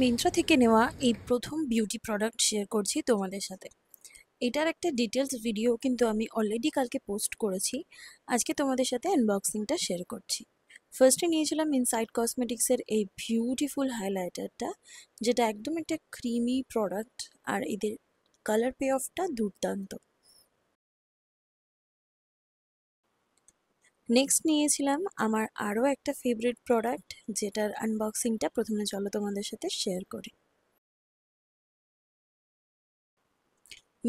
মিন্ত্রা থেকে নেওয়া এই প্রথম বিউটি প্রোডাক্ট শেয়ার করছি তোমাদের সাথে। এটার একটা ডিটেলস ভিডিও কিন্তু আমি অলরেডি কালকে পোস্ট করেছি। আজকে তোমাদের সাথে আনবক্সিংটা শেয়ার করছি। ফার্স্টে নিয়েছিলাম ইনসাইড কসমেটিক্সের এই বিউটিফুল হাইলাইটারটা, যেটা একদম একটা ক্রিমি প্রোডাক্ট। আর এদের কালার পে অফটা দুর্দান্ত। নেক্সট নিয়েছিলাম আমার আরও একটা ফেভারিট প্রোডাক্ট, যেটার আনবক্সিংটা প্রথমে চলো তোমাদের সাথে শেয়ার করি।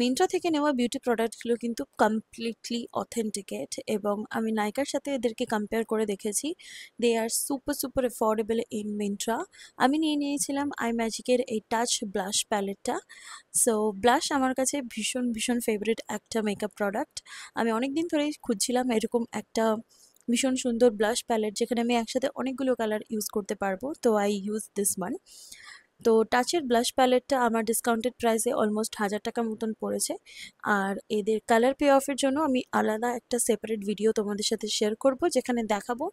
মিন্ত্রা থেকে নেওয়া বিউটি প্রোডাক্টগুলো কিন্তু কমপ্লিটলি অথেন্টিকেট, এবং আমি নাইকার সাথে এদেরকে কম্পেয়ার করে দেখেছি। They are super super affordable in Myntra. আমি নিয়ে নিয়েছিলাম আই ম্যাজিকের এই টাচ ব্লাশ প্যালেটটা। সো ব্লাশ আমার কাছে ভীষণ ভীষণ ফেভারিট একটা মেকআপ প্রোডাক্ট। আমি অনেক দিন ধরেই খুঁজছিলাম এরকম একটা ভীষণ সুন্দর ব্লাশ প্যালেট, যেখানে আমি একসাথে অনেকগুলো কালার ইউজ করতে পারবো। তো আই ইউজ দিস ওয়ান। তো টাচের ব্লাশ প্যালেটটা আমার ডিসকাউন্টেড প্রাইসে অলমোস্ট 1000 টাকা মতন পড়েছে। আর এদের কালার পে অফের জন্য আমি আলাদা একটা সেপারেট ভিডিও তোমাদের সাথে শেয়ার করব, যেখানে দেখাবো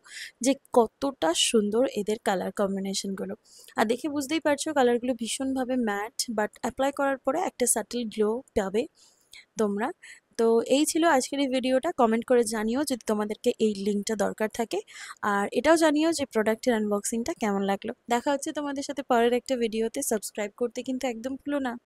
যে কতটা সুন্দর এদের কালার কম্বিনেশনগুলো। আর দেখে বুঝতেই পারছো কালারগুলো ভীষণভাবে ম্যাট, বাট অ্যাপ্লাই করার পরে একটা সাটল গ্লো পাবে তোমরা। তো এই ছিল আজকের এই ভিডিওটা। কমেন্ট করে জানিও যদি তোমাদেরকে এই লিঙ্কটা দরকার থাকে, আর এটাও জানিও যে প্রোডাক্টের আনবক্সিংটা কেমন লাগলো। দেখা হচ্ছে তোমাদের সাথে পরের একটা ভিডিওতে। সাবস্ক্রাইব করতে কিন্তু একদম ভুলো না।